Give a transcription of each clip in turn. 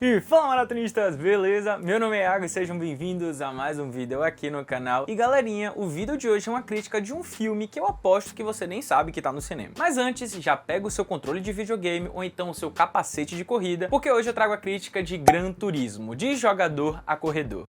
E fala, maratonistas, beleza? Meu nome é Iago e sejam bem-vindos a mais um vídeo aqui no canal. E galerinha, o vídeo de hoje é uma crítica de um filme que eu aposto que você nem sabe que tá no cinema. Mas antes, já pega o seu controle de videogame ou então o seu capacete de corrida, porque hoje eu trago a crítica de Gran Turismo, de jogador a corredor.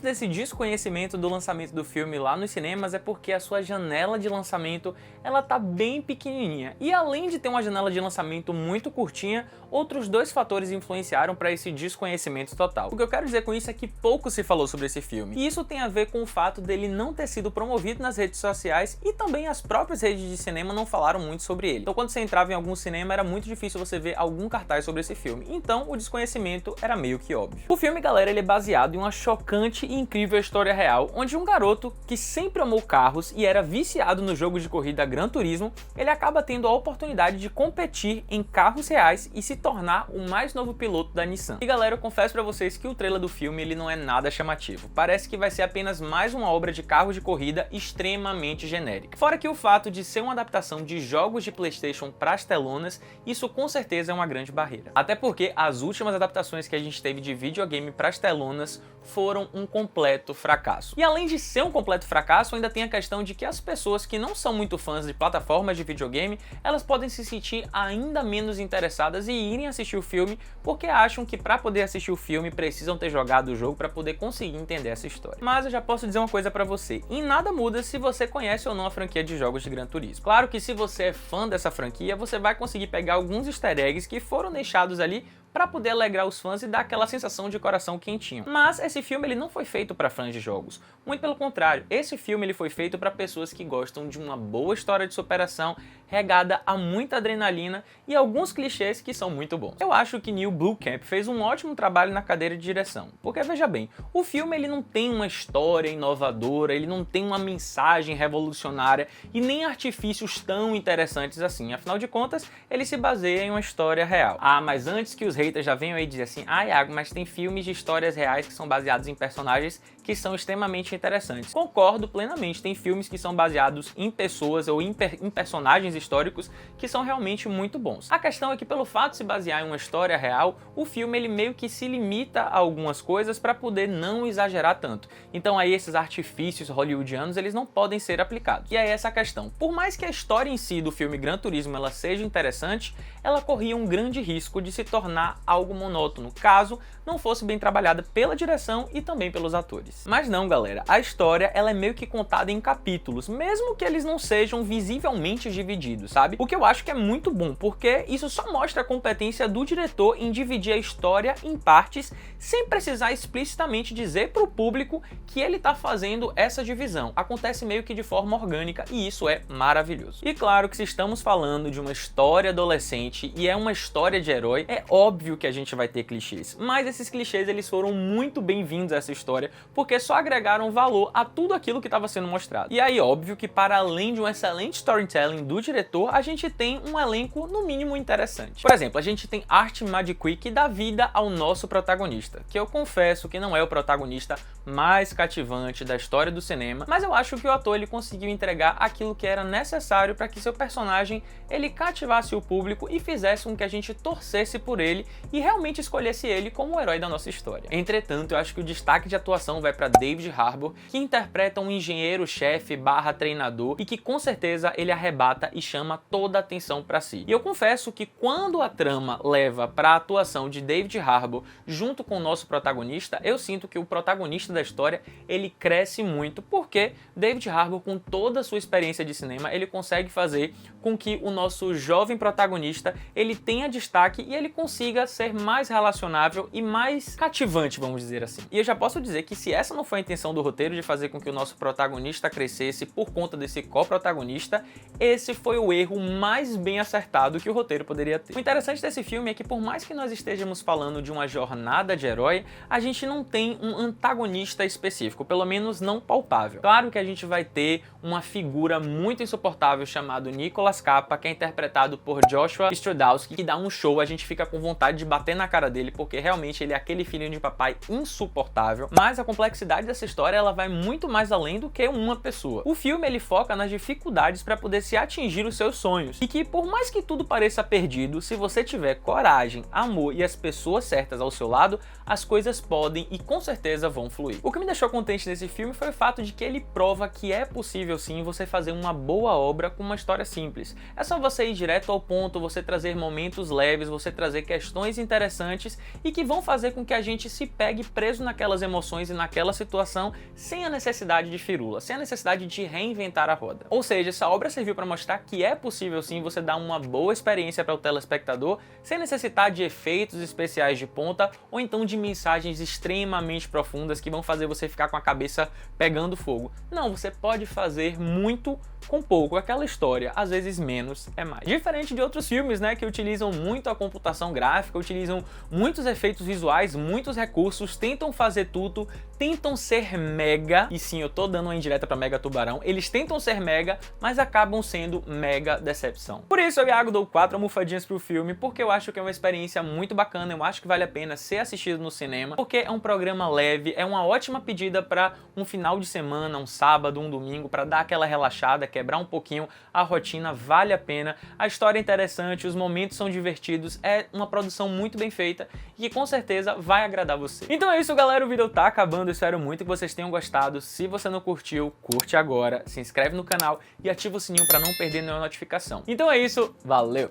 Esse desconhecimento do lançamento do filme lá nos cinemas é porque a sua janela de lançamento ela tá bem pequenininha. E além de ter uma janela de lançamento muito curtinha, outros dois fatores influenciaram para esse desconhecimento total. O que eu quero dizer com isso é que pouco se falou sobre esse filme. E isso tem a ver com o fato dele não ter sido promovido nas redes sociais e também as próprias redes de cinema não falaram muito sobre ele. Então quando você entrava em algum cinema era muito difícil você ver algum cartaz sobre esse filme. Então o desconhecimento era meio que óbvio. O filme, galera, ele é baseado em uma chocante e incrível história real, onde um garoto que sempre amou carros e era viciado no jogo de corrida Gran Turismo, ele acaba tendo a oportunidade de competir em carros reais e se tornar o mais novo piloto da Nissan. E galera, eu confesso pra vocês que o trailer do filme ele não é nada chamativo. Parece que vai ser apenas mais uma obra de carros de corrida extremamente genérica. Fora que o fato de ser uma adaptação de jogos de PlayStation para as telonas, isso com certeza é uma grande barreira. Até porque as últimas adaptações que a gente teve de videogame para as telonas foram um completo fracasso. E além de ser um completo fracasso, ainda tem a questão de que as pessoas que não são muito fãs de plataformas de videogame, elas podem se sentir ainda menos interessadas e irem assistir o filme porque acham que para poder assistir o filme precisam ter jogado o jogo para poder conseguir entender essa história. Mas eu já posso dizer uma coisa para você, em nada muda se você conhece ou não a franquia de jogos de Gran Turismo. Claro que se você é fã dessa franquia, você vai conseguir pegar alguns easter eggs que foram deixados ali para poder alegrar os fãs e dar aquela sensação de coração quentinho. Mas esse filme ele não foi feito para fãs de jogos. Muito pelo contrário, esse filme ele foi feito para pessoas que gostam de uma boa história de superação, regada a muita adrenalina e alguns clichês que são muito bons. Eu acho que Neil Blomkamp fez um ótimo trabalho na cadeira de direção. Porque veja bem, o filme ele não tem uma história inovadora, ele não tem uma mensagem revolucionária e nem artifícios tão interessantes assim. Afinal de contas, ele se baseia em uma história real. Ah, mas antes que os haters já venham aí dizer assim, ah, Iago, mas tem filmes de histórias reais que são baseados em personagens que são extremamente interessantes. Concordo plenamente, tem filmes que são baseados em pessoas ou em personagens históricos que são realmente muito bons. A questão é que pelo fato de se basear em uma história real, o filme ele meio que se limita a algumas coisas para poder não exagerar tanto. Então aí esses artifícios hollywoodianos eles não podem ser aplicados. E aí essa questão, por mais que a história em si do filme Gran Turismo ela seja interessante, ela corria um grande risco de se tornar algo monótono, caso não fosse bem trabalhada pela direção e também pelos atores. Mas não, galera, a história ela é meio que contada em capítulos, mesmo que eles não sejam visivelmente divididos, sabe? O que eu acho que é muito bom, porque isso só mostra a competência do diretor em dividir a história em partes, sem precisar explicitamente dizer para o público que ele tá fazendo essa divisão. Acontece meio que de forma orgânica e isso é maravilhoso. E claro que se estamos falando de uma história adolescente e é uma história de herói, é óbvio que a gente vai ter clichês, mas esses clichês eles foram muito bem-vindos a essa história, porque só agregaram valor a tudo aquilo que estava sendo mostrado. E aí, óbvio que para além de um excelente storytelling do diretor, a gente tem um elenco no mínimo interessante. Por exemplo, a gente tem Art Madquee que dá vida ao nosso protagonista, que eu confesso que não é o protagonista mais cativante da história do cinema, mas eu acho que o ator ele conseguiu entregar aquilo que era necessário para que seu personagem ele cativasse o público e fizesse com que a gente torcesse por ele e realmente escolhesse ele como o herói da nossa história. Entretanto, eu acho que o destaque de atuação vai para David Harbour, que interpreta um engenheiro-chefe barra treinador e que com certeza ele arrebata e chama toda a atenção para si. E eu confesso que quando a trama leva para a atuação de David Harbour junto com o nosso protagonista, eu sinto que o protagonista da história ele cresce muito, porque David Harbour, com toda a sua experiência de cinema, ele consegue fazer com que o nosso jovem protagonista ele tenha destaque e ele consiga ser mais relacionável e mais cativante, vamos dizer assim. E eu já posso dizer que se essa não foi a intenção do roteiro de fazer com que o nosso protagonista crescesse por conta desse co-protagonista, esse foi o erro mais bem acertado que o roteiro poderia ter. O interessante desse filme é que por mais que nós estejamos falando de uma jornada de herói, a gente não tem um antagonista específico, pelo menos não palpável. Claro que a gente vai ter uma figura muito insuportável chamado Nicolas Capa, que é interpretado por Joshua Stradowski, que dá um show, a gente fica com vontade de bater na cara dele, porque realmente ele é aquele filhinho de papai insuportável. Mas a complexidade dessa história, ela vai muito mais além do que uma pessoa. O filme, ele foca nas dificuldades para poder se atingir os seus sonhos, e que por mais que tudo pareça perdido, se você tiver coragem, amor e as pessoas certas ao seu lado, as coisas podem e com certeza vão fluir. O que me deixou contente nesse filme foi o fato de que ele prova que é possível sim você fazer uma boa obra com uma história simples. É só você ir direto ao ponto, você trazer momentos leves, você trazer questões interessantes e que vão fazer com que a gente se pegue preso naquelas emoções e naquela situação sem a necessidade de firula, sem a necessidade de reinventar a roda. Ou seja, essa obra serviu para mostrar que é possível sim você dar uma boa experiência para o telespectador sem necessitar de efeitos especiais de ponta ou então de mensagens extremamente profundas que vão fazer você ficar com a cabeça pegando fogo. Não, você pode fazer muito com pouco, aquela história, às vezes menos é mais. Diferente de outros filmes, né, que utilizam muito a computação gráfica, utilizam muitos efeitos visuais, muitos recursos, tentam fazer tudo, tentam ser mega, e sim, eu tô dando uma indireta pra Mega Tubarão, eles tentam ser mega, mas acabam sendo mega decepção. Por isso eu, Iago, dou 4 almofadinhas pro filme, porque eu acho que é uma experiência muito bacana, eu acho que vale a pena ser assistido no cinema, porque é um programa leve, é uma ótima pedida pra um final de semana, um sábado, um domingo, pra dar aquela relaxada, quebrar um pouquinho a rotina, vale a pena, a história é interessante, os momentos são divertidos, é uma produção muito bem feita e que com certeza vai agradar você. Então é isso, galera, o vídeo tá acabando, eu espero muito que vocês tenham gostado. Se você não curtiu, curte agora, se inscreve no canal e ativa o sininho para não perder nenhuma notificação. Então é isso, valeu!